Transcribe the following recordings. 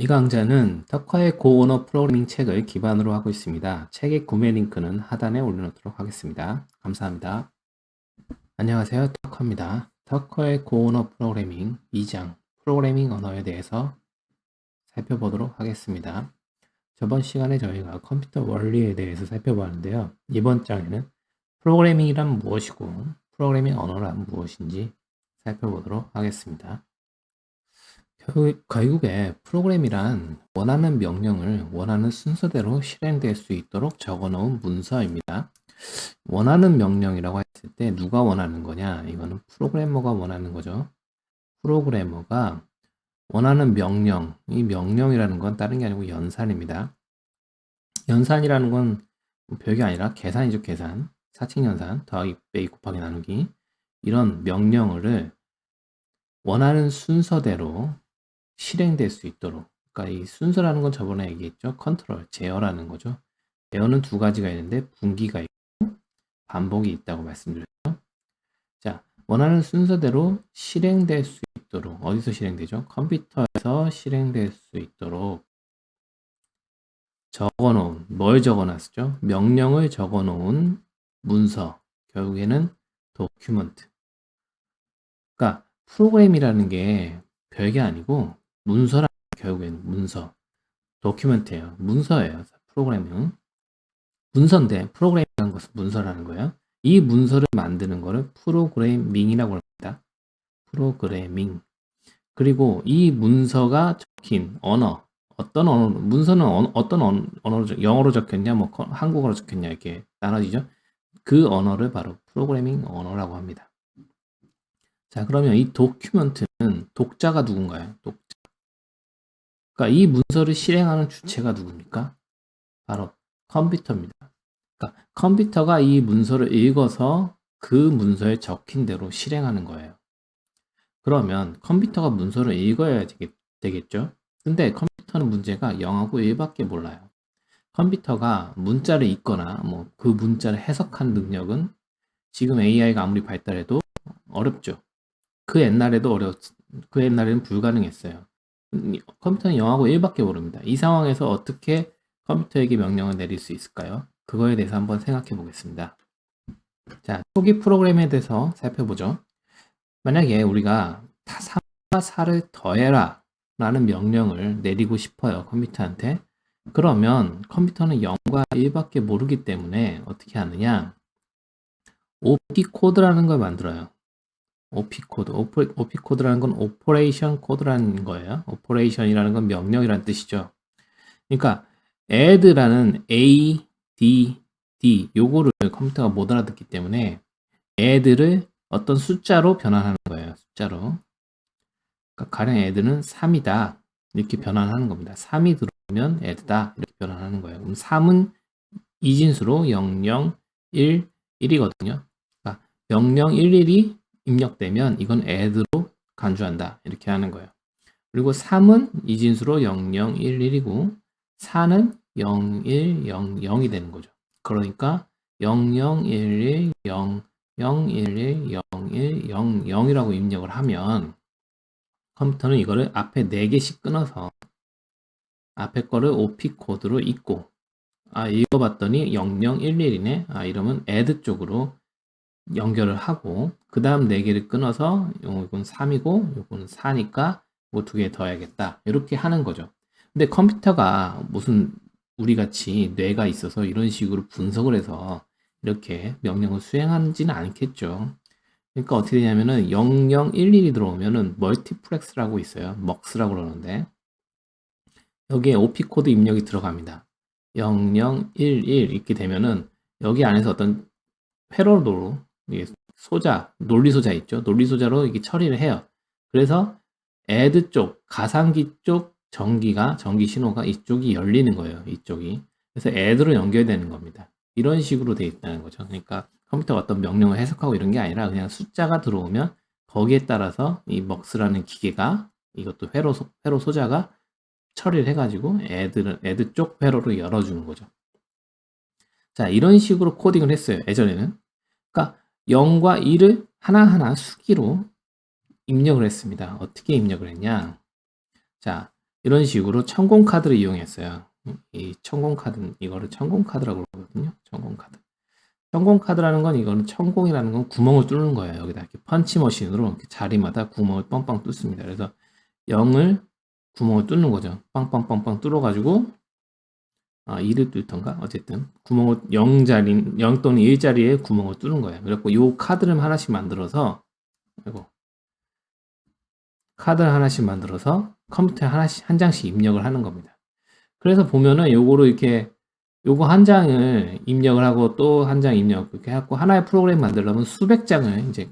이 강좌는 터커의 고언어 프로그래밍 책을 기반으로 하고 있습니다. 책의 구매 링크는 하단에 올려놓도록 하겠습니다. 감사합니다. 안녕하세요. 터커입니다. 터커의 고언어 프로그래밍 2장 프로그래밍 언어에 대해서 살펴보도록 하겠습니다. 저번 시간에 저희가 컴퓨터 원리에 대해서 살펴봤는데요. 이번 장에는 프로그래밍이란 무엇이고 프로그래밍 언어란 무엇인지 살펴보도록 하겠습니다. 결국에 프로그램이란 원하는 명령을 원하는 순서대로 실행될 수 있도록 적어 놓은 문서입니다. 원하는 명령이라고 했을 때 누가 원하는 거냐? 이거는 프로그래머가 원하는 거죠. 프로그래머가 원하는 명령, 이 명령이라는 건 다른 게 아니고 연산입니다. 연산이라는 건 별게 아니라 계산이죠, 계산. 사칙연산, 더하기, 빼기, 곱하기, 나누기. 이런 명령을 원하는 순서대로 실행될 수 있도록, 그러니까 이 순서라는 건 저번에 얘기했죠. 컨트롤, 제어라는 거죠. 제어는 두 가지가 있는데 분기가 있고 반복이 있다고 말씀드렸죠. 자, 원하는 순서대로 실행될 수 있도록 어디서 실행되죠? 컴퓨터에서 실행될 수 있도록 적어놓은, 뭘 적어놨죠? 명령을 적어놓은 문서, 결국에는 도큐먼트. 그러니까 프로그램이라는 게 별게 아니고 문서라는 게 결국에는 문서, 도큐멘트예요. 문서예요. 프로그래밍은 문서인데 프로그램이라는 것은 문서라는 거예요. 이 문서를 만드는 거를 프로그래밍이라고 합니다. 프로그래밍. 그리고 이 문서가 적힌 언어, 어떤 언어, 문서는 어떤 언어로, 영어로 적혔냐, 뭐 한국어로 적혔냐 이렇게 나눠지죠. 그 언어를 바로 프로그래밍 언어라고 합니다. 자, 그러면 이 도큐먼트는 독자가 누군가요? 독자. 그러니까 이 문서를 실행하는 주체가 누굽니까? 바로 컴퓨터입니다. 그러니까 컴퓨터가 이 문서를 읽어서 그 문서에 적힌 대로 실행하는 거예요. 그러면 컴퓨터가 문서를 읽어야 되겠죠? 근데 컴퓨터는 문제가 0하고 1밖에 몰라요. 컴퓨터가 문자를 읽거나 뭐 그 문자를 해석한 능력은 지금 AI가 아무리 발달해도 어렵죠. 그 옛날에는 불가능했어요. 컴퓨터는 0하고 1밖에 모릅니다. 이 상황에서 어떻게 컴퓨터에게 명령을 내릴 수 있을까요? 그거에 대해서 한번 생각해 보겠습니다. 자, 초기 프로그램에 대해서 살펴보죠. 만약에 우리가 3과 4를 더해라 라는 명령을 내리고 싶어요, 컴퓨터한테. 그러면 컴퓨터는 0과 1밖에 모르기 때문에 어떻게 하느냐? OP 코드라는 걸 만들어요. OP 코드. OP 코드라는 건 오퍼레이션 코드라는 거예요. 오퍼레이션이라는 건 명령이라는 뜻이죠. 그러니까 add라는 A, D, D 요거를 컴퓨터가 못 알아듣기 때문에 add를 어떤 숫자로 변환하는 거예요. 숫자로. 그러니까 가령 add는 3이다. 이렇게 변환하는 겁니다. 3이 들어오면 add다. 이렇게 변환하는 거예요. 그럼 3은 이진수로 0, 0, 1, 1이거든요. 그러니까 0, 0, 1, 1이 입력되면 이건 add로 간주한다. 이렇게 하는 거예요. 그리고 3은 이진수로 0, 0, 1, 1이고 4는 0, 1, 0, 0이 되는 거죠. 그러니까 0, 0, 1, 1, 0, 0, 1, 1, 0, 1, 0, 0이라고 입력을 하면 컴퓨터는 이거를 앞에 4개씩 끊어서 앞에 거를 OP 코드로 읽고 읽어봤더니 0011이네. 이러면 add 쪽으로 연결을 하고 그 다음 4개를 끊어서 이건 3이고 이건 4니까 이거 2개 더해야겠다. 이렇게 하는 거죠. 근데 컴퓨터가 무슨 우리같이 뇌가 있어서 이런 식으로 분석을 해서 이렇게 명령을 수행하지는 않겠죠. 그러니까 어떻게 되냐면은 0011이 들어오면은 멀티플렉스라고 있어요. 먹스라고 그러는데 여기에 OP 코드 입력이 들어갑니다. 0011 이렇게 되면은 여기 안에서 어떤 회로로 소자, 논리 소자 있죠. 논리 소자로 이게 처리를 해요. 그래서 add 쪽, 가상기 쪽 전기 신호가 이쪽이 열리는 거예요. 이쪽이. 그래서 add로 연결되는 겁니다. 이런 식으로 돼 있다는 거죠. 그러니까 컴퓨터가 어떤 명령을 해석하고 이런 게 아니라 그냥 숫자가 들어오면 거기에 따라서 이 먹스라는 기계가 이것도 회로 소자가 처리를 해가지고 add 쪽 회로를 열어주는 거죠. 자, 이런 식으로 코딩을 했어요. 예전에는. 그러니까 0과 1을 하나하나 수기로 입력을 했습니다. 어떻게 입력을 했냐? 자, 이런 식으로 천공 카드를 이용했어요. 이 천공 카드, 이거를 천공 카드라고 그러거든요. 천공 카드. 천공 카드라는 건 이거는 천공이라는 건 구멍을 뚫는 거예요. 여기다 이렇게 펀치머신으로 이렇게 자리마다 구멍을 빵빵 뚫습니다. 그래서 0을 구멍을 뚫는 거죠. 빵빵빵빵 뚫어가지고 2를 뚫던가 어쨌든 구멍을 0자리 0 또는 1자리에 구멍을 뚫는 거예요. 그래갖고 요 카드를 하나씩 만들어서 카드를 하나씩 만들어서 컴퓨터에 하나씩 한 장씩 입력을 하는 겁니다. 그래서 보면은 요거로 이렇게 요거 한 장을 입력을 하고 또 한 장 입력 이렇게 해갖고 하나의 프로그램 만들려면 수백 장을 이제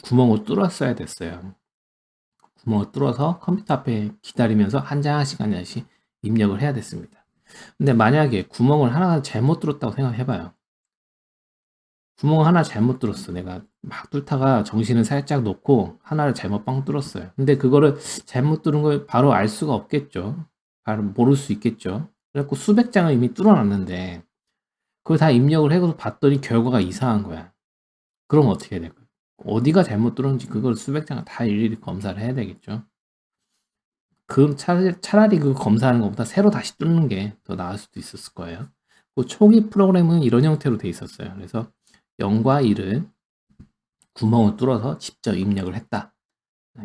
구멍을 뚫었어야 됐어요. 구멍을 뚫어서 컴퓨터 앞에 기다리면서 한 장씩 한 장씩 입력을 해야 됐습니다. 근데 만약에 구멍을 하나 잘못 뚫었다고 생각해봐요. 구멍을 하나 잘못 뚫었어. 내가 막 뚫다가 정신을 살짝 놓고 하나를 잘못 빵 뚫었어요. 근데 그거를 잘못 뚫은 걸 바로 알 수가 없겠죠. 바로 모를 수 있겠죠. 그래갖고 수백 장을 이미 뚫어놨는데 그걸 다 입력을 해서 봤더니 결과가 이상한 거야. 그럼 어떻게 해야 될까요? 어디가 잘못 뚫었는지 그걸 수백 장을 다 일일이 검사를 해야 되겠죠. 그 차라리 그 검사하는 것보다 새로 다시 뚫는 게 더 나을 수도 있었을 거예요. 그 초기 프로그램은 이런 형태로 돼 있었어요. 그래서 0과 1을 구멍을 뚫어서 직접 입력을 했다.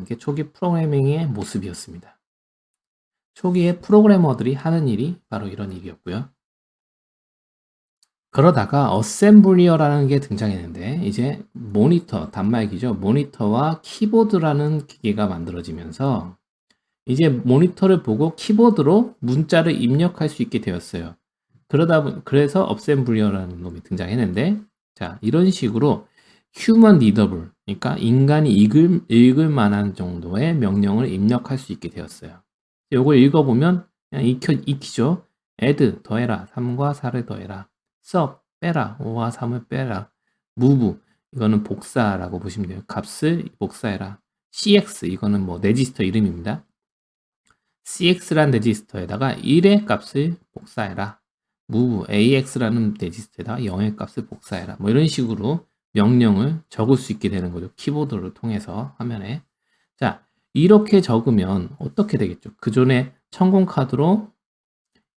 이게 초기 프로그래밍의 모습이었습니다. 초기에 프로그래머들이 하는 일이 바로 이런 일이었고요. 그러다가 어셈블리어라는 게 등장했는데 이제 모니터, 단말기죠. 모니터와 키보드라는 기계가 만들어지면서 이제 모니터를 보고 키보드로 문자를 입력할 수 있게 되었어요. 그래서 어셈블리어라는 놈이 등장했는데 자, 이런 식으로 휴먼 리더블, 그러니까 인간이 읽을 만한 정도의 명령을 입력할 수 있게 되었어요. 요걸 읽어보면 그냥 익히죠. add, 더해라. 3과 4를 더해라. sub, 빼라. 5와 3을 빼라. move, 이거는 복사라고 보시면 돼요. 값을 복사해라. cx, 이거는 뭐 레지스터 이름입니다. cx란 레지스터에다가 1의 값을 복사해라. move ax라는 레지스터에다가 0의 값을 복사해라. 뭐 이런 식으로 명령을 적을 수 있게 되는 거죠. 키보드를 통해서 화면에. 자, 이렇게 적으면 어떻게 되겠죠? 그전에 천공 카드로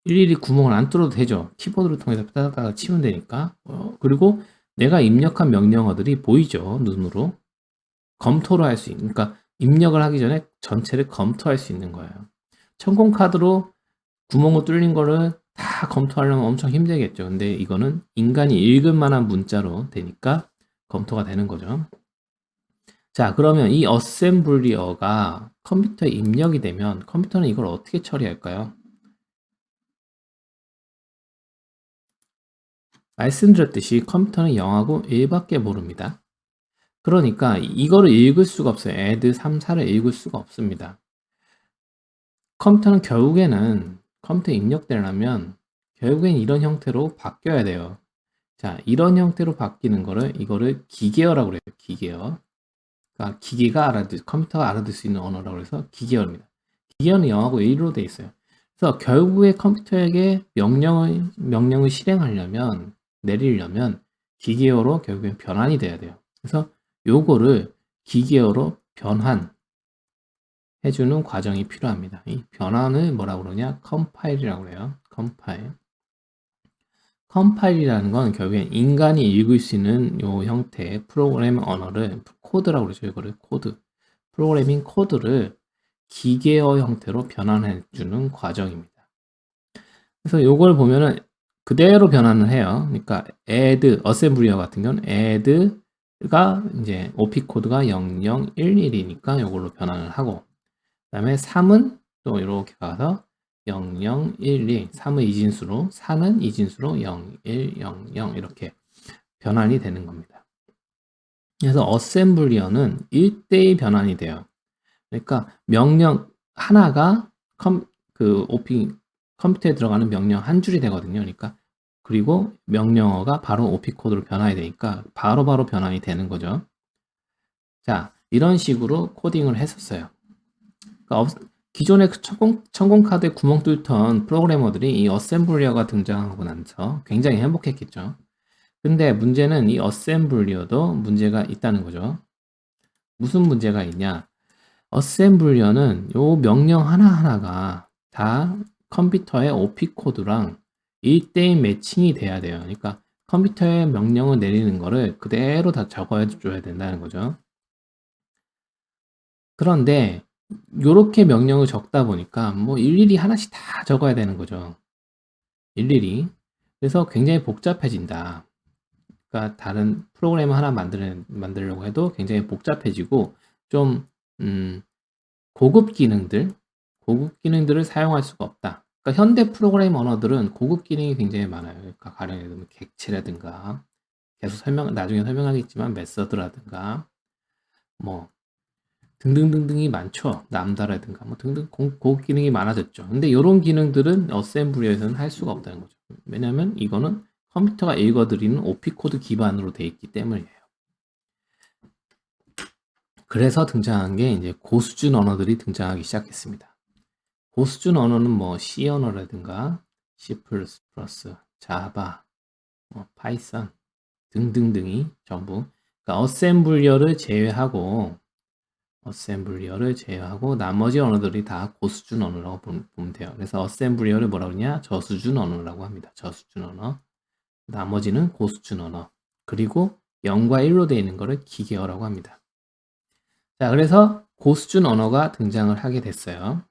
일일이 구멍을 안 뚫어도 되죠. 키보드를 통해서 따다다다 치면 되니까. 그리고 내가 입력한 명령어들이 보이죠. 눈으로. 검토를 할 수 있는, 그러니까 입력을 하기 전에 전체를 검토할 수 있는 거예요. 천공 카드로 구멍을 뚫린 거를 다 검토하려면 엄청 힘들겠죠. 근데 이거는 인간이 읽을 만한 문자로 되니까 검토가 되는 거죠. 자, 그러면 이 어셈블리어가 컴퓨터에 입력이 되면 컴퓨터는 이걸 어떻게 처리할까요? 말씀드렸듯이 컴퓨터는 0하고 1밖에 모릅니다. 그러니까 이거를 읽을 수가 없어요. add 3, 4를 읽을 수가 없습니다. 컴퓨터는 결국에는 컴퓨터에 입력되려면 결국엔 이런 형태로 바뀌어야 돼요. 자, 이런 형태로 바뀌는 이거를 기계어라고 그래요. 기계어. 그러니까 기계가 컴퓨터가 알아들 수 있는 언어라고 해서 기계어입니다. 기계어는 0하고 1로 돼 있어요. 그래서 결국에 컴퓨터에게 명령을 실행하려면, 내리려면 기계어로 결국엔 변환이 돼야 돼요. 그래서 요거를 기계어로 변환 해주는 과정이 필요합니다. 이 변환을 뭐라고 그러냐? 컴파일이라고 그래요. 컴파일. 컴파일이라는 건 결국엔 인간이 읽을 수 있는 요 형태의 프로그래밍 언어를 코드라고 그러죠. 이거를 코드. 프로그래밍 코드를 기계어 형태로 변환해 주는 과정입니다. 그래서 요걸 보면은 그대로 변환을 해요. 그러니까 add, 어셈블리어 같은 경우는 add가 이제 OP 코드가 0011이니까 요걸로 변환을 하고 그다음에 3은 또 이렇게 가서 0012, 3은 이진수로, 4는 이진수로 0100 이렇게 변환이 되는 겁니다. 그래서 어셈블리어는 1대1 변환이 돼요. 그러니까 명령 하나가 컴퓨터에 들어가는 명령 한 줄이 되거든요. 그러니까 그리고 명령어가 바로 OP 코드로 변환이 되니까 바로바로 변환이 되는 거죠. 자, 이런 식으로 코딩을 했었어요. 그러니까 기존의 천공 카드에 구멍 뚫던 프로그래머들이 이 어셈블리어가 등장하고 나서 굉장히 행복했겠죠. 근데 문제는 이 어셈블리어도 문제가 있다는 거죠. 무슨 문제가 있냐? 어셈블리어는 요 명령 하나하나가 다 컴퓨터의 OP 코드랑 1대1 매칭이 돼야 돼요. 그러니까 컴퓨터에 명령을 내리는 거를 그대로 다 적어 줘야 된다는 거죠. 그런데 요렇게 명령을 적다 보니까 뭐 일일이 하나씩 다 적어야 되는 거죠. 일일이. 그래서 굉장히 복잡해진다. 그러니까 다른 프로그램을 하나 만들려고 해도 굉장히 복잡해지고 좀 고급 기능들을 사용할 수가 없다. 그러니까 현대 프로그램 언어들은 고급 기능이 굉장히 많아요. 그러니까 가령 예를 들면 객체라든가 나중에 설명하겠지만 메서드라든가 뭐 등등등등이 많죠. 람다라든가 뭐 등등 고급 기능이 많아졌죠. 근데 이런 기능들은 어셈블리에서는 할 수가 없다는 거죠. 왜냐하면 이거는 컴퓨터가 읽어드리는 OP 코드 기반으로 돼 있기 때문이에요. 그래서 등장한 게 이제 고수준 언어들이 등장하기 시작했습니다. 고수준 언어는 뭐 C 언어라든가 C++, 자바, 뭐 파이썬 등등등이 전부 그러니까 어셈블리어를 제외하고 나머지 언어들이 다 고수준 언어라고 보면 돼요. 그래서 어셈블리어를 뭐라 그러냐? 저수준 언어라고 합니다. 저수준 언어. 나머지는 고수준 언어. 그리고 0과 1로 되어 있는 거를 기계어라고 합니다. 자, 그래서 고수준 언어가 등장을 하게 됐어요.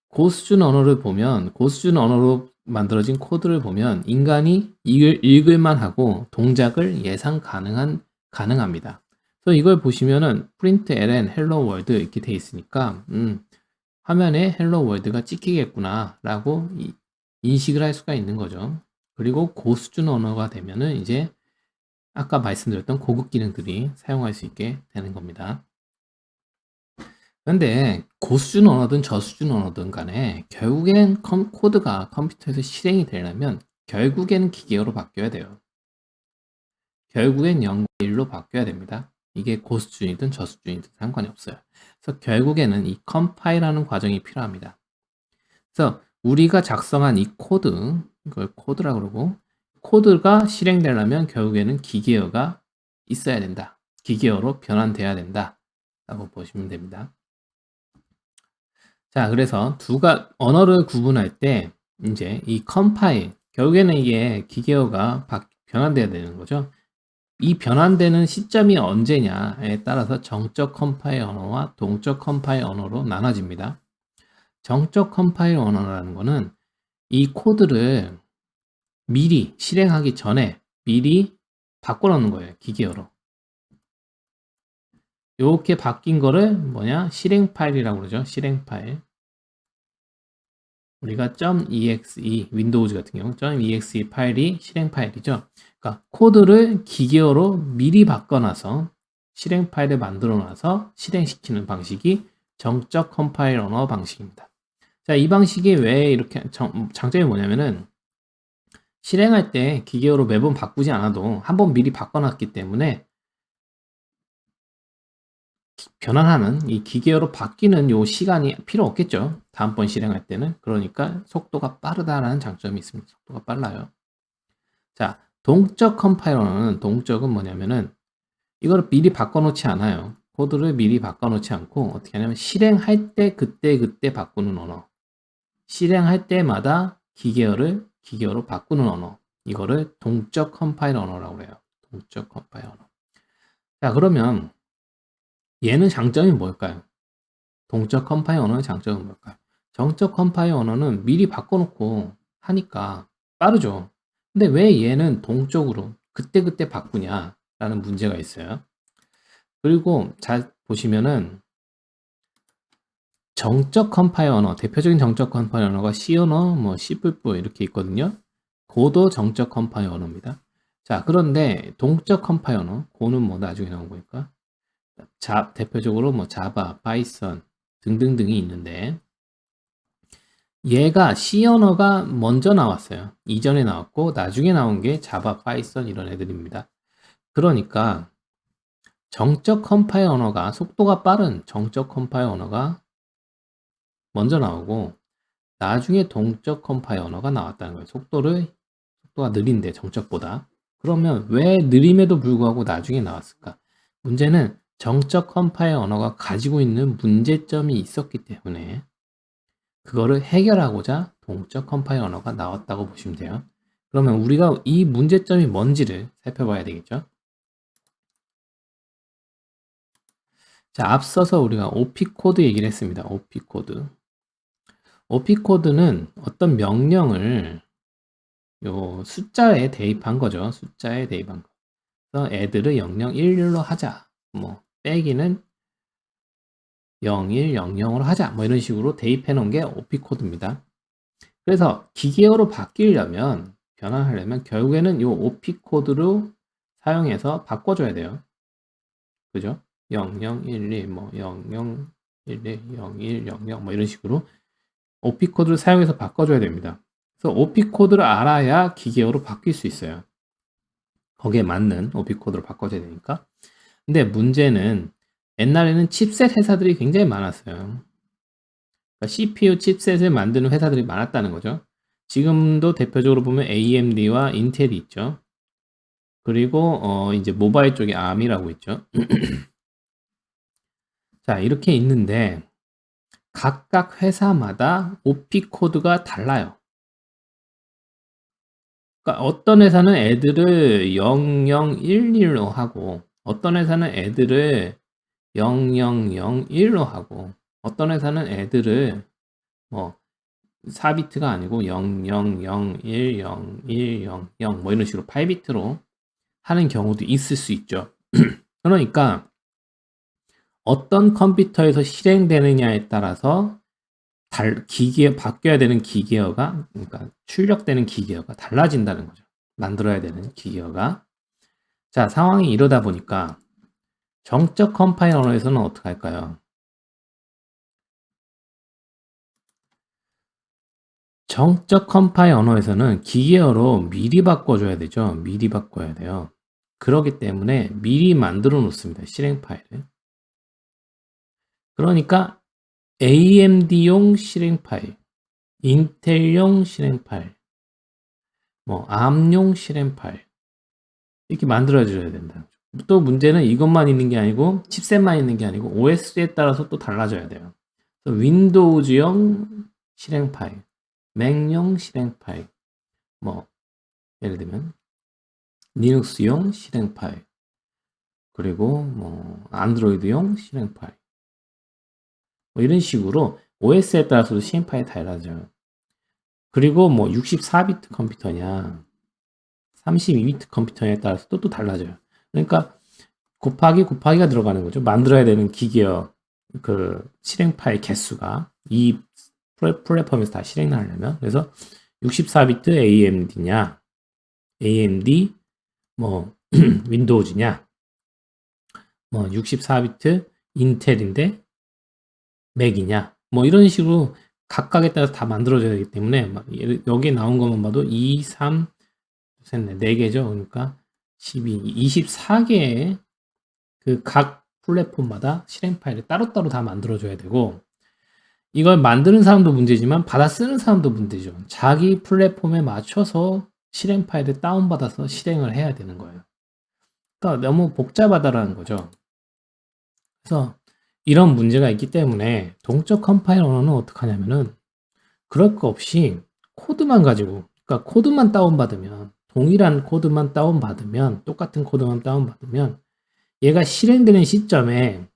고수준 언어로 만들어진 코드를 보면 인간이 읽을만 하고 동작을 예상 가능합니다. 그래서 이걸 보시면은 print ln hello world 이렇게 돼 있으니까 화면에 hello world가 찍히겠구나 라고 인식을 할 수가 있는 거죠. 그리고 고수준 언어가 되면은 이제 아까 말씀드렸던 고급 기능들이 사용할 수 있게 되는 겁니다. 근데 고수준 언어든 저수준 언어든 간에 결국엔 코드가 컴퓨터에서 실행이 되려면 결국에는 기계어로 바뀌어야 돼요. 결국엔 0과 1로 바뀌어야 됩니다. 이게 고수준이든 저수준이든 상관이 없어요. 그래서 결국에는 이 컴파일하는 과정이 필요합니다. 그래서 우리가 작성한 이 코드, 이걸 코드라고 그러고 코드가 실행되려면 결국에는 기계어가 있어야 된다. 기계어로 변환돼야 된다. 라고 보시면 됩니다. 자, 그래서 언어를 구분할 때 이제 이 컴파일, 결국에는 이게 기계어가 변환돼야 되는 거죠. 이 변환되는 시점이 언제냐에 따라서 정적 컴파일 언어와 동적 컴파일 언어로 나눠집니다. 정적 컴파일 언어라는 거는 이 코드를 미리 실행하기 전에 미리 바꿔놓는 거예요. 기계어로. 이렇게 바뀐 거를 뭐냐? 실행 파일이라고 그러죠. 실행 파일. 우리가 .exe 윈도우즈 같은 경우 .exe 파일이 실행 파일이죠. 그러니까 코드를 기계어로 미리 바꿔놔서 실행 파일을 만들어 놔서 실행시키는 방식이 정적 컴파일 언어 방식입니다. 자, 이 방식이 왜 이렇게 장점이 뭐냐면은 실행할 때 기계어로 매번 바꾸지 않아도 한번 미리 바꿔놨기 때문에 변환하는 이 기계어로 바뀌는 요 시간이 필요 없겠죠. 다음번 실행할 때는. 그러니까 속도가 빠르다라는 장점이 있습니다. 속도가 빨라요. 자, 동적 컴파일러는 동적은 뭐냐면은 이거를 미리 바꿔놓지 않아요. 코드를 미리 바꿔놓지 않고 어떻게 하냐면 실행할 때 그때 바꾸는 언어. 실행할 때마다 기계어로 바꾸는 언어. 이거를 동적 컴파일 언어라고 해요. 동적 컴파일 언어. 자, 그러면 얘는 장점이 뭘까요? 동적 컴파일 언어의 장점은 뭘까요? 정적 컴파일 언어는 미리 바꿔놓고 하니까 빠르죠. 근데 왜 얘는 동적으로 그때그때 바꾸냐라는 문제가 있어요. 그리고 잘 보시면은 정적 컴파일 언어, 대표적인 정적 컴파일 언어가 C 언어, 뭐 C++ 이렇게 있거든요. 고도 정적 컴파일 언어입니다. 자, 그런데 동적 컴파일 언어, 고는 뭐 나중에 나온 거니까 대표적으로 뭐 자바, 파이썬 등등등이 있는데 얘가 C 언어가 먼저 나왔어요. 이전에 나왔고 나중에 나온 게 자바, 파이썬 이런 애들입니다. 그러니까 정적 컴파일 언어가 속도가 빠른 정적 컴파일 언어가 먼저 나오고 나중에 동적 컴파일 언어가 나왔다는 거예요. 속도가 느린데 정적보다. 그러면 왜 느림에도 불구하고 나중에 나왔을까? 문제는 정적 컴파일 언어가 가지고 있는 문제점이 있었기 때문에 그거를 해결하고자 동적 컴파일 언어가 나왔다고 보시면 돼요. 그러면 우리가 이 문제점이 뭔지를 살펴봐야 되겠죠. 자, 앞서서 우리가 OP 코드 얘기를 했습니다. OP 코드. OP 코드는 어떤 명령을 요 숫자에 대입한 거죠. 숫자에 대입한 거. 그래서 애들을 0011로 하자. 뭐 빼기는 0100으로 하자. 뭐 이런 식으로 대입해 놓은 게 OP 코드입니다. 그래서 기계어로 바뀌려면 변환하려면 결국에는 요 OP 코드로 사용해서 바꿔줘야 돼요. 그죠? 0011, 뭐 0011, 0100, 뭐 이런 식으로 OP 코드를 사용해서 바꿔줘야 됩니다. 그래서 OP 코드를 알아야 기계어로 바뀔 수 있어요. 거기에 맞는 OP 코드로 바꿔줘야 되니까. 근데 문제는 옛날에는 칩셋 회사들이 굉장히 많았어요. 그러니까 CPU 칩셋을 만드는 회사들이 많았다는 거죠. 지금도 대표적으로 보면 AMD와 인텔이 있죠. 그리고 이제 모바일 쪽에 ARM이라고 있죠. 자, 이렇게 있는데 각각 회사마다 OP 코드가 달라요. 그러니까 어떤 회사는 애들을 0011로 하고 어떤 회사는 애들을 0001로 하고 어떤 회사는 애들을 뭐 4비트가 아니고 0001, 0100, 뭐 이런 식으로 8비트로 하는 경우도 있을 수 있죠. 그러니까 어떤 컴퓨터에서 실행되느냐에 따라서 바뀌어야 되는 기계어가, 그러니까 출력되는 기계어가 달라진다는 거죠. 만들어야 되는 기계어가. 자, 상황이 이러다 보니까 정적 컴파일 언어에서는 어떻게 할까요? 정적 컴파일 언어에서는 기계어로 미리 바꿔줘야 되죠. 미리 바꿔야 돼요. 그렇기 때문에 미리 만들어 놓습니다. 실행 파일을. 그러니까 AMD용 실행 파일, 인텔용 실행 파일, 뭐 ARM용 실행 파일 이렇게 만들어줘야 된다. 또 문제는 이것만 있는 게 아니고 칩셋만 있는 게 아니고 OS에 따라서 또 달라져야 돼요. 윈도우즈용 실행 파일, 맥용 실행 파일, 뭐 예를 들면 리눅스용 실행 파일, 그리고 뭐 안드로이드용 실행 파일, 뭐 이런 식으로 OS에 따라서도 실행 파일이 달라져요. 그리고 뭐 64비트 컴퓨터냐 32비트 컴퓨터에 따라서 또 달라져요. 그러니까 곱하기가 들어가는 거죠. 만들어야 되는 기계어 그 실행 파일 개수가 이 플랫폼에서 다 실행을 하려면 그래서 64비트 AMD냐 AMD 뭐 윈도우즈냐 뭐 64비트 인텔인데 맥이냐 뭐 이런 식으로 각각에 따라서 다 만들어져야 되기 때문에 여기 나온 것만 봐도 2, 3, 셋, 넷, 4개죠. 그러니까 12, 24개의 그 각 플랫폼마다 실행 파일을 따로따로 다 만들어줘야 되고 이걸 만드는 사람도 문제지만 받아 쓰는 사람도 문제죠. 자기 플랫폼에 맞춰서 실행 파일을 다운받아서 실행을 해야 되는 거예요. 그러니까 너무 복잡하다라는 거죠. 그래서 이런 문제가 있기 때문에 동적 컴파일 언어는 어떻게 하냐면은 그럴 거 없이 코드만 가지고 그러니까 코드만 다운받으면 동일한 코드만 다운받으면 똑같은 코드만 다운받으면 얘가 실행되는 시점에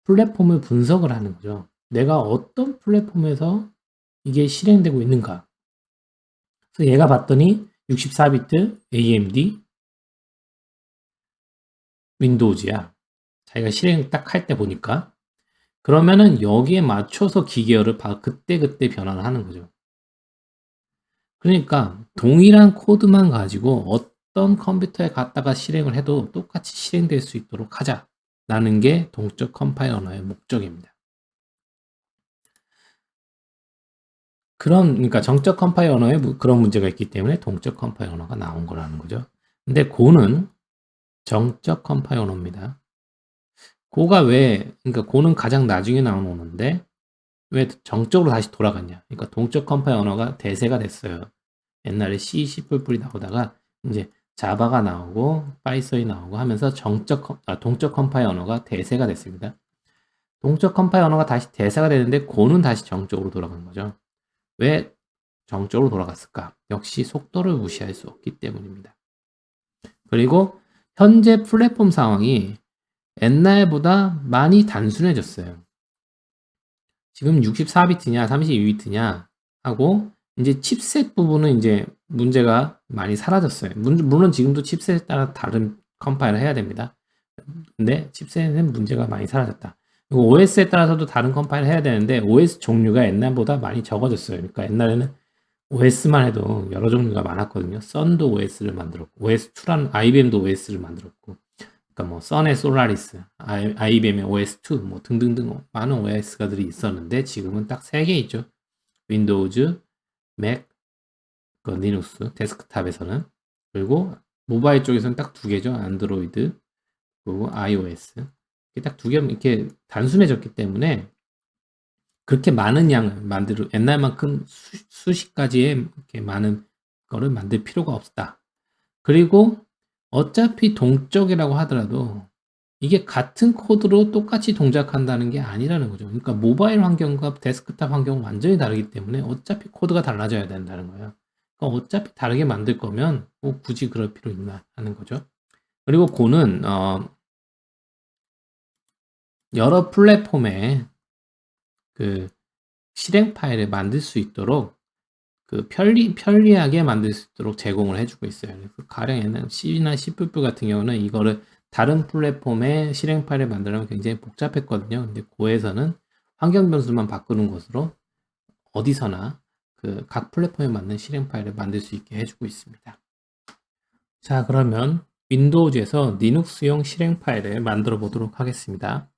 플랫폼을 분석을 하는 거죠. 내가 어떤 플랫폼에서 이게 실행되고 있는가. 그래서 얘가 봤더니 64비트 AMD 윈도우즈야. 자기가 실행 딱 할 때 보니까. 그러면은 여기에 맞춰서 기계어를 그때그때 변환을 하는 거죠. 그러니까 동일한 코드만 가지고 어떤 컴퓨터에 갖다가 실행을 해도 똑같이 실행될 수 있도록 하자라는 게 동적 컴파일 언어의 목적입니다. 그러니까 정적 컴파일 언어에 그런 문제가 있기 때문에 동적 컴파일 언어가 나온 거라는 거죠. 근데 고는 정적 컴파일 언어입니다. 그러니까 고는 가장 나중에 나온 언어인데 왜 정적으로 다시 돌아갔냐? 그러니까 동적 컴파일 언어가 대세가 됐어요. 옛날에 C, C++ 나오다가 이제 자바가 나오고 파이썬이 나오고 하면서 동적 컴파일 언어가 대세가 됐습니다. 동적 컴파일 언어가 다시 대사가 되는데 고는 다시 정적으로 돌아간 거죠. 왜 정적으로 돌아갔을까? 역시 속도를 무시할 수 없기 때문입니다. 그리고 현재 플랫폼 상황이 옛날보다 많이 단순해졌어요. 지금 64비트냐 32비트냐 하고 이제 칩셋 부분은 이제 문제가 많이 사라졌어요. 물론 지금도 칩셋에 따라 다른 컴파일을 해야 됩니다. 근데 칩셋은 문제가 많이 사라졌다. 그리고 OS에 따라서도 다른 컴파일을 해야 되는데 OS 종류가 옛날보다 많이 적어졌어요. 그러니까 옛날에는 OS만 해도 여러 종류가 많았거든요. Sun도 OS를 만들었고 OS2라는 IBM도 OS를 만들었고 그러니까 뭐 선의 솔라리스, IBM의 OS2 뭐 등등등 많은 OS가들이 있었는데 지금은 딱 3개 있죠. 윈도우즈, 맥, 그 리눅스, 데스크탑에서는 그리고 모바일 쪽에서는 딱 2개죠. 안드로이드 그리고 iOS 딱 2개 이렇게 단순해졌기 때문에 그렇게 많은 양을 만들 옛날만큼 수십 가지의 이렇게 많은 거를 만들 필요가 없다. 그리고 어차피 동적이라고 하더라도 이게 같은 코드로 똑같이 동작한다는 게 아니라는 거죠. 그러니까 모바일 환경과 데스크탑 환경은 완전히 다르기 때문에 어차피 코드가 달라져야 된다는 거예요. 그러니까 어차피 다르게 만들 거면 뭐 굳이 그럴 필요 있나 하는 거죠. 그리고 고는 여러 플랫폼에 그 실행 파일을 만들 수 있도록 그 편리하게 만들 수 있도록 제공을 해주고 있어요. 가령 얘는 C나 C++ 같은 경우는 이거를 다른 플랫폼에 실행 파일을 만들려면 굉장히 복잡했거든요. 근데 고에서는 환경 변수만 바꾸는 것으로 어디서나 그 각 플랫폼에 맞는 실행 파일을 만들 수 있게 해주고 있습니다. 자, 그러면 윈도우즈에서 리눅스용 실행 파일을 만들어 보도록 하겠습니다.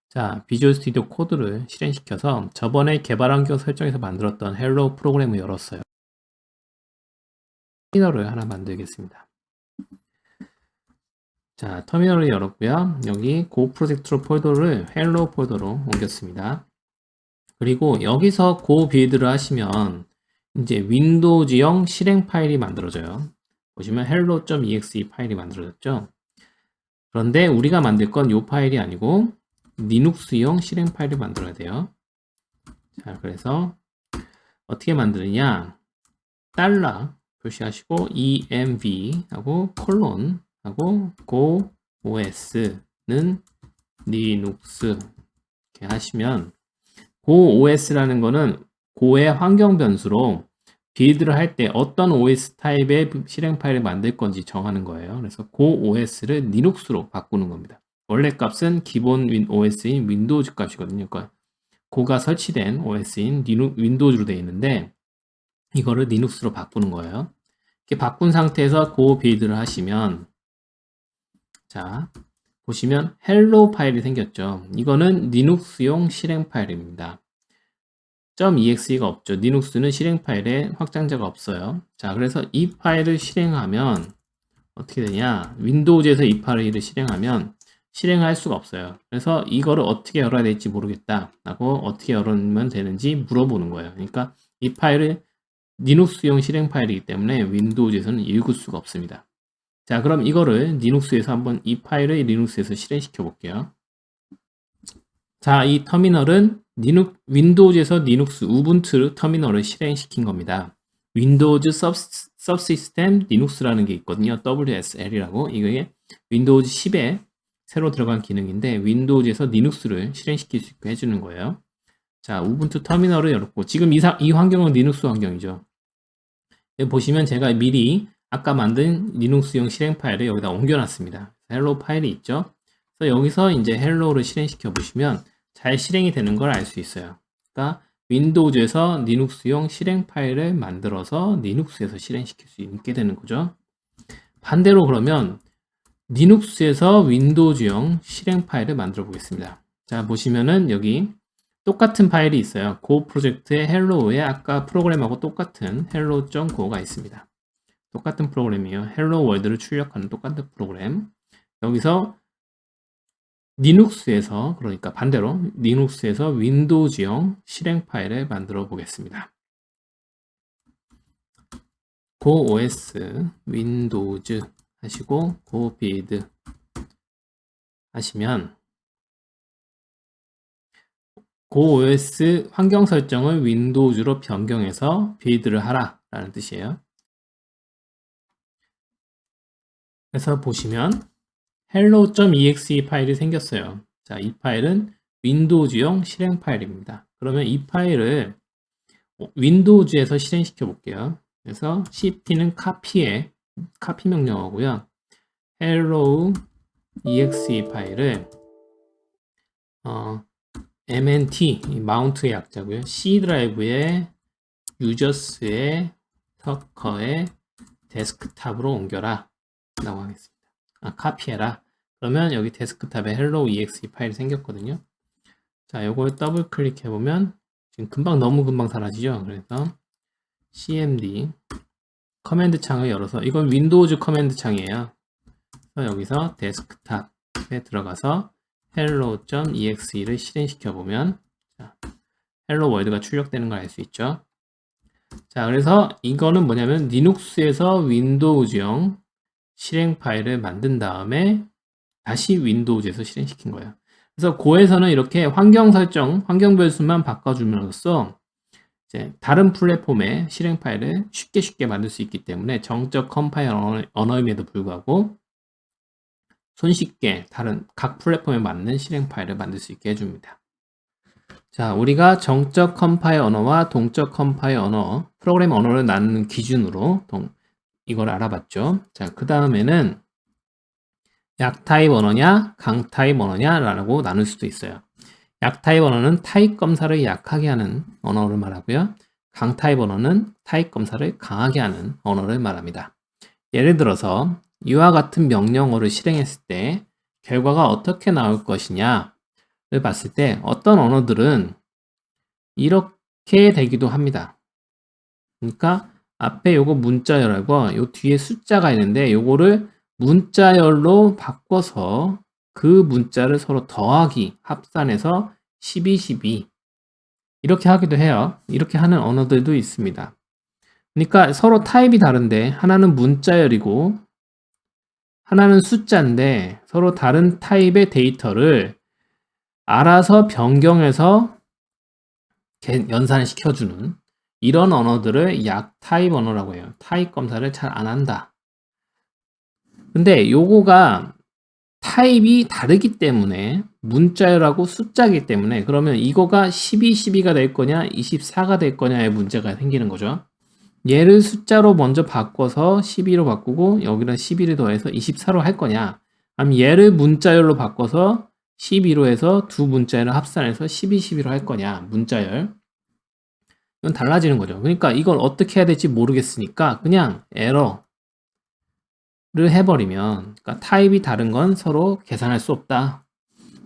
자, 비주얼 스튜디오 코드를 실행시켜서 저번에 개발 환경 설정에서 만들었던 헬로 프로그램을 열었어요. 터미널을 하나 만들겠습니다. 자, 터미널을 열었고요. 여기 고 프로젝트로 폴더를 헬로 폴더로 옮겼습니다. 그리고 여기서 고 빌드를 하시면 이제 윈도우즈용 실행 파일이 만들어져요. 보시면 hello.exe 파일이 만들어졌죠. 그런데 우리가 만들 건 이 파일이 아니고 리눅스용 실행 파일을 만들어야 돼요. 자, 그래서 어떻게 만드느냐? 달러 표시하시고 env 하고 콜론 하고 go os는 리눅스 이렇게 하시면 go os라는 거는 고의 환경 변수로 빌드를 할 때 어떤 OS 타입의 실행 파일을 만들 건지 정하는 거예요. 그래서 go os를 리눅스로 바꾸는 겁니다. 원래 값은 기본 OS인 윈도우즈 값이거든요. 그러니까 고가 설치된 OS인 윈도우즈로 되어 있는데 이거를 리눅스로 바꾸는 거예요. 이렇게 바꾼 상태에서 고 빌드를 하시면 자 보시면 헬로 파일이 생겼죠. 이거는 리눅스용 실행 파일입니다. .exe가 없죠. 리눅스는 실행 파일에 확장자가 없어요. 자, 그래서 이 파일을 실행하면 어떻게 되냐? 윈도우즈에서 이 파일을 실행하면 실행할 수가 없어요. 그래서 이거를 어떻게 열어야 될지 모르겠다 라고 어떻게 열면 되는지 물어보는 거예요. 그러니까 이 파일을 리눅스용 실행 파일이기 때문에 윈도우즈에서는 읽을 수가 없습니다. 자, 그럼 이거를 리눅스에서 한번 이 파일을 리눅스에서 실행시켜 볼게요. 자, 이 터미널은 윈도우즈에서 리눅스 우분투 터미널을 실행시킨 겁니다. 윈도우즈 서브시스템 리눅스라는 게 있거든요. WSL이라고. 이게 윈도우즈 10에 새로 들어간 기능인데 윈도우즈에서 리눅스를 실행시킬 수 있게 해주는 거예요. 자, 우분투 터미널을 열었고 지금 이 환경은 리눅스 환경이죠. 여기 보시면 제가 미리 아까 만든 리눅스용 실행 파일을 여기다 옮겨놨습니다. 헬로 파일이 있죠. 그래서 여기서 이제 헬로를 실행시켜 보시면 잘 실행이 되는 걸 알 수 있어요. 그러니까 윈도우즈에서 리눅스용 실행 파일을 만들어서 리눅스에서 실행시킬 수 있게 되는 거죠. 반대로 그러면 리눅스에서 윈도우즈용 실행 파일을 만들어 보겠습니다. 자, 보시면은 여기 똑같은 파일이 있어요. 고 프로젝트의 헬로우에 아까 프로그램하고 똑같은 hello.go가 있습니다. 똑같은 프로그램이에요. 헬로 월드를 출력하는 똑같은 프로그램. 여기서 리눅스에서 그러니까 반대로 리눅스에서 윈도우즈용 실행 파일을 만들어 보겠습니다. go os 윈도우즈 하시고 go build 하시면 고OS 환경 설정을 윈도우즈로 변경해서 빌드를 하라 라는 뜻이에요. 그래서 보시면 hello.exe 파일이 생겼어요. 자, 이 파일은 윈도우즈용 실행 파일입니다. 그러면 이 파일을 윈도우즈에서 실행시켜 볼게요. 그래서 cp는 카피 명령어고요. hello.exe 파일을 mnt 마운트의 약자고요. C 드라이브에 유저스의 터커의 데스크탑으로 옮겨라 라고 하겠습니다. 카피해라. 그러면 여기 데스크탑에 hello.exe 파일이 생겼거든요. 자, 요걸 더블 클릭해 보면 지금 너무 금방 사라지죠. 그래서 cmd 커맨드 창을 열어서, 이건 윈도우즈 커맨드 창이에요. 그래서 여기서 데스크탑에 들어가서 hello.exe를 실행시켜 보면 헬로 월드가 출력되는 걸 알 수 있죠. 자, 그래서 이거는 뭐냐면 리눅스에서 윈도우즈용 실행 파일을 만든 다음에 다시 윈도우즈에서 실행시킨 거예요. 그래서 고에서는 이렇게 환경 설정, 환경 변수만 바꿔줌으로써 이제 다른 플랫폼의 실행 파일을 쉽게 만들 수 있기 때문에 정적 컴파일 언어임에도 불구하고 손쉽게 다른 각 플랫폼에 맞는 실행 파일을 만들 수 있게 해줍니다. 자, 우리가 정적 컴파일 언어와 동적 컴파일 언어, 프로그램 언어를 나누는 기준으로 이걸 알아봤죠. 자, 그 다음에는 약타입 언어냐, 강타입 언어냐라고 나눌 수도 있어요. 약타입 언어는 타입 검사를 약하게 하는 언어를 말하고요. 강타입 언어는 타입 검사를 강하게 하는 언어를 말합니다. 예를 들어서 이와 같은 명령어를 실행했을 때 결과가 어떻게 나올 것이냐를 봤을 때 어떤 언어들은 이렇게 되기도 합니다. 그러니까 앞에 요거 문자열하고 요 뒤에 숫자가 있는데 요거를 문자열로 바꿔서 그 문자를 서로 더하기, 합산해서 12, 12 이렇게 하기도 해요. 이렇게 하는 언어들도 있습니다. 그러니까 서로 타입이 다른데 하나는 문자열이고 하나는 숫자인데 서로 다른 타입의 데이터를 알아서 변경해서 연산시켜주는 이런 언어들을 약타입 언어라고 해요. 타입 검사를 잘 안 한다. 근데 요거가 타입이 다르기 때문에 문자열하고 숫자이기 때문에 그러면 이거가 12, 12가 될 거냐 24가 될 거냐의 문제가 생기는 거죠. 얘를 숫자로 먼저 바꿔서 12로 바꾸고 여기는 12를 더해서 24로 할 거냐, 아니면 얘를 문자열로 바꿔서 12로 해서 두 문자열을 합산해서 12, 12로 할 거냐, 문자열. 이건 달라지는 거죠. 그러니까 이걸 어떻게 해야 될지 모르겠으니까 그냥 에러를 해버리면, 그러니까 타입이 다른 건 서로 계산할 수 없다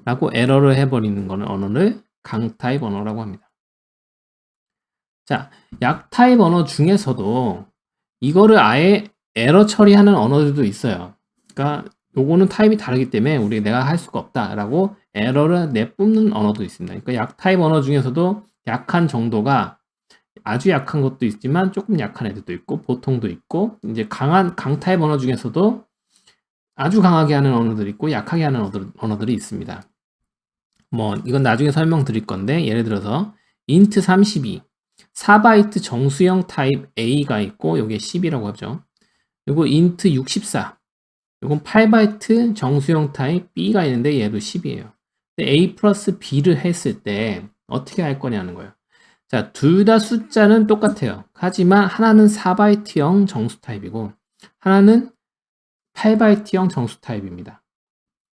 라고 에러를 해버리는 거는 언어를 강타입 언어라고 합니다. 자, 약타입 언어 중에서도 이거를 아예 에러 처리하는 언어들도 있어요. 그러니까 요거는 타입이 다르기 때문에 내가 할 수가 없다라고 에러를 내뿜는 언어도 있습니다. 그러니까 약타입 언어 중에서도 약한 정도가 아주 약한 것도 있지만 조금 약한 애들도 있고 보통도 있고, 이제 강타입 언어 중에서도 아주 강하게 하는 언어들이 있고 약하게 하는 언어들이 있습니다. 뭐 이건 나중에 설명드릴 건데, 예를 들어서 int 32 4바이트 정수형 타입 A가 있고 요게 10이라고 하죠. 그리고 int 64 요건 8바이트 정수형 타입 B가 있는데 얘도 10이에요. A 플러스 B를 했을 때 어떻게 할 거냐는 거예요. 자, 둘 다 숫자는 똑같아요. 하지만 하나는 4바이트형 정수 타입이고 하나는 8바이트형 정수 타입입니다.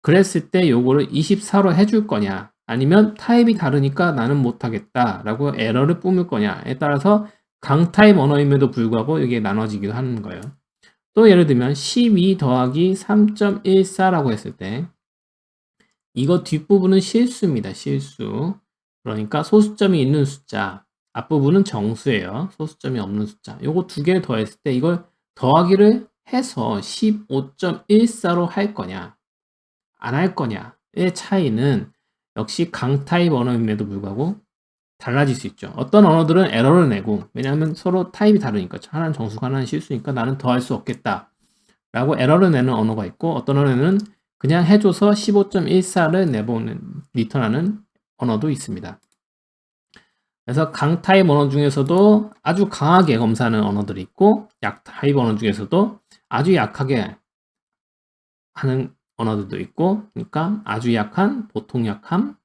그랬을 때 요거를 24로 해줄 거냐, 아니면 타입이 다르니까 나는 못하겠다 라고 에러를 뿜을 거냐에 따라서 강타입 언어임에도 불구하고 이게 나눠지기도 하는 거예요. 또 예를 들면 12 더하기 3.14라고 했을 때 이거 뒷부분은 실수입니다. 실수. 그러니까 소수점이 있는 숫자, 앞부분은 정수예요. 소수점이 없는 숫자. 요거 두 개를 더했을 때 이걸 더하기를 해서 15.14로 할 거냐 안 할 거냐의 차이는 역시 강타입 언어임에도 불구하고 달라질 수 있죠. 어떤 언어들은 에러를 내고, 왜냐하면 서로 타입이 다르니까, 하나는 정수가 하나는 실수니까 나는 더 할 수 없겠다 라고 에러를 내는 언어가 있고, 어떤 언어는 그냥 해줘서 15.14를 내보는, 리턴하는 언어도 있습니다. 그래서 강 타입 언어 중에서도 아주 강하게 검사하는 언어들이 있고, 약 타입 언어 중에서도 아주 약하게 하는 언어들도 있고, 그러니까 아주 약한, 보통 약함,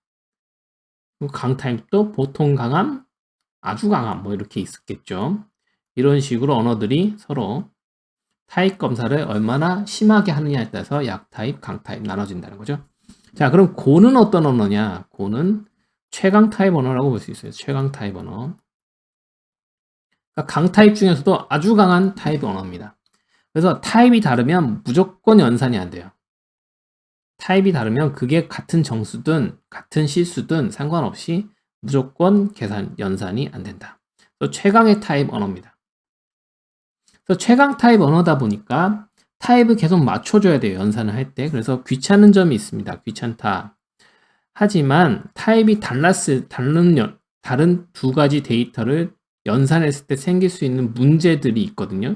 그리고 강 타입도 보통 강함, 아주 강함, 뭐 이렇게 있었겠죠. 이런 식으로 언어들이 서로 타입 검사를 얼마나 심하게 하느냐에 따라서 약 타입, 강 타입 나눠진다는 거죠. 자, 그럼 고는 어떤 언어냐? 고는 최강 타입 언어라고 볼 수 있어요. 최강 타입 언어. 그러니까 강 타입 중에서도 아주 강한 타입 언어입니다. 그래서 타입이 다르면 무조건 연산이 안 돼요. 타입이 다르면 그게 같은 정수든 같은 실수든 상관없이 무조건 연산이 안 된다. 그래서 최강의 타입 언어입니다. 그래서 최강 타입 언어다 보니까 타입을 계속 맞춰줘야 돼요. 연산을 할 때. 그래서 귀찮은 점이 있습니다. 귀찮다. 하지만 타입이 다른 두 가지 데이터를 연산했을 때 생길 수 있는 문제들이 있거든요.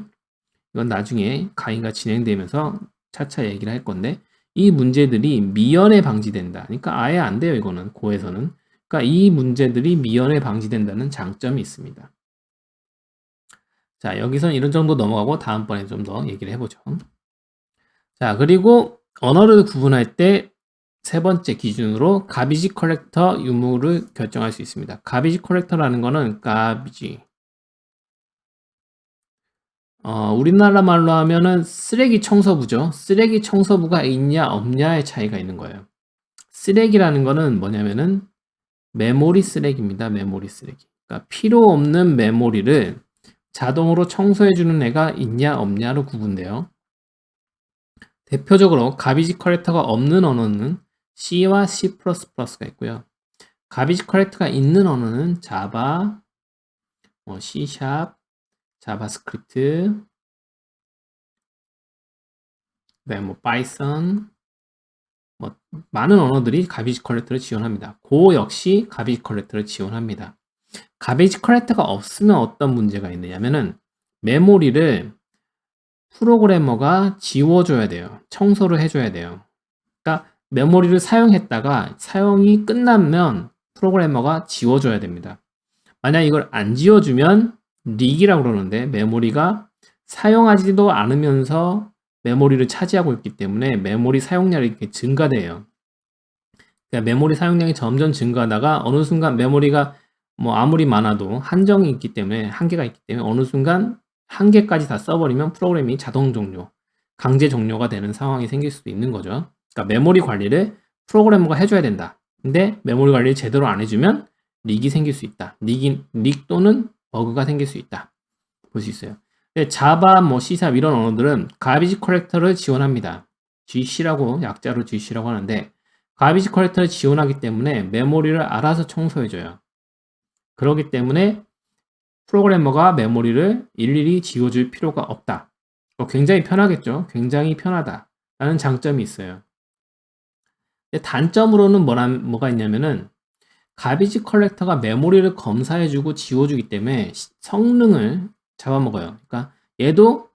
이건 나중에 강의가 진행되면서 차차 얘기를 할 건데, 이 문제들이 미연에 방지된다. 그러니까 아예 안 돼요, 이거는 고에서는. 그러니까 이 문제들이 미연에 방지된다는 장점이 있습니다. 자, 여기선 이런 정도 넘어가고 다음번에 좀 더 얘기를 해보죠. 자, 그리고 언어를 구분할 때 세 번째 기준으로 가비지 컬렉터 유무를 결정할 수 있습니다. 가비지 컬렉터라는 거는 우리나라 말로 하면은 쓰레기 청소부죠. 쓰레기 청소부가 있냐 없냐의 차이가 있는 거예요. 쓰레기라는 거는 뭐냐면은 메모리 쓰레기입니다. 메모리 쓰레기. 그러니까 필요 없는 메모리를 자동으로 청소해주는 애가 있냐 없냐로 구분돼요. 대표적으로 가비지 컬렉터가 없는 언어는 C와 C++가 있고요. 가비지 컬렉터가 있는 언어는 자바, C#, 자바스크립트, 그다음에 파이썬, 많은 언어들이 가비지 컬렉터를 지원합니다. 고 역시 가비지 컬렉터를 지원합니다. 가비지 컬렉터가 없으면 어떤 문제가 있느냐면은 메모리를 프로그래머가 지워줘야 돼요. 청소를 해줘야 돼요. 그러니까 메모리를 사용했다가 사용이 끝나면 프로그래머가 지워줘야 됩니다. 만약 이걸 안 지워주면 릭이라고 그러는데 메모리가 사용하지도 않으면서 메모리를 차지하고 있기 때문에 메모리 사용량이 이렇게 증가돼요. 그러니까 메모리 사용량이 점점 증가하다가 어느 순간 메모리가 뭐 아무리 많아도 한정이 있기 때문에 한계가 있기 때문에 어느 순간 한계까지 다 써버리면 프로그램이 자동 종료, 강제 종료가 되는 상황이 생길 수도 있는 거죠. 그러니까 메모리 관리를 프로그래머가 해줘야 된다. 근데 메모리 관리를 제대로 안 해주면 릭이 생길 수 있다. 릭 또는 버그가 생길 수 있다. 볼 수 있어요. 근데 자바, C# 이런 언어들은 가비지 컬렉터를 지원합니다. GC라고 약자로 GC라고 하는데 가비지 컬렉터를 지원하기 때문에 메모리를 알아서 청소해줘요. 그렇기 때문에 프로그래머가 메모리를 일일이 지워줄 필요가 없다. 굉장히 편하겠죠. 굉장히 편하다 라는 장점이 있어요. 근데 단점으로는 뭐가 있냐면은 가비지 컬렉터가 메모리를 검사해주고 지워주기 때문에 성능을 잡아먹어요. 그러니까 얘도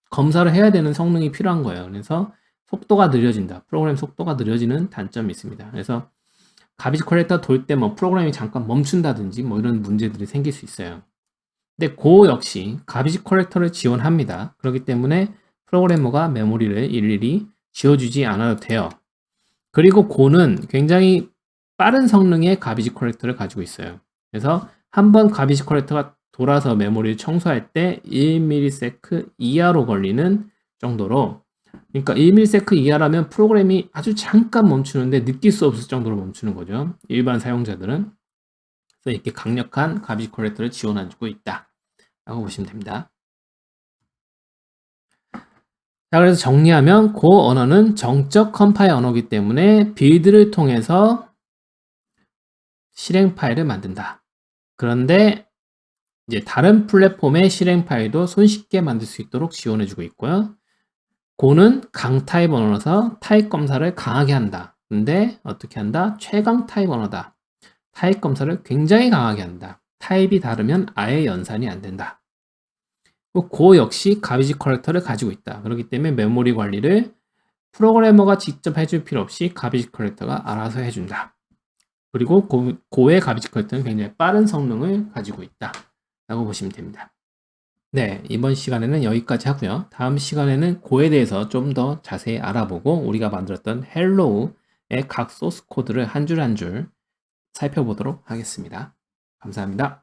검사를 해야 되는 성능이 필요한 거예요. 그래서 속도가 느려진다. 프로그램 속도가 느려지는 단점이 있습니다. 그래서 가비지 컬렉터 돌 때 프로그램이 잠깐 멈춘다든지 이런 문제들이 생길 수 있어요. 근데 고 역시 가비지 컬렉터를 지원합니다. 그렇기 때문에 프로그래머가 메모리를 일일이 지워주지 않아도 돼요. 그리고 고는 굉장히 빠른 성능의 가비지 컬렉터를 가지고 있어요. 그래서 한번 가비지 컬렉터가 돌아서 메모리를 청소할 때 1ms 이하로 걸리는 정도로, 그러니까 1ms 이하라면 프로그램이 아주 잠깐 멈추는데 느낄 수 없을 정도로 멈추는 거죠. 일반 사용자들은. 그래서 이렇게 강력한 가비지 컬렉터를 지원해주고 있다 라고 보시면 됩니다. 자, 그래서 정리하면 고 언어는 정적 컴파일 언어이기 때문에 빌드를 통해서 실행 파일을 만든다. 그런데 이제 다른 플랫폼의 실행 파일도 손쉽게 만들 수 있도록 지원해주고 있고요. 고는 강 타입 언어라서 타입 검사를 강하게 한다. 근데 어떻게 한다? 최강 타입 언어다. 타입 검사를 굉장히 강하게 한다. 타입이 다르면 아예 연산이 안 된다. 고 역시 가비지 컬렉터를 가지고 있다. 그렇기 때문에 메모리 관리를 프로그래머가 직접 해줄 필요 없이 가비지 컬렉터가 알아서 해준다. 그리고 고의 가비지 컬렉터는 굉장히 빠른 성능을 가지고 있다 라고 보시면 됩니다. 네, 이번 시간에는 여기까지 하고요. 다음 시간에는 고에 대해서 좀 더 자세히 알아보고 우리가 만들었던 헬로우의 각 소스 코드를 한 줄 한 줄 살펴보도록 하겠습니다. 감사합니다.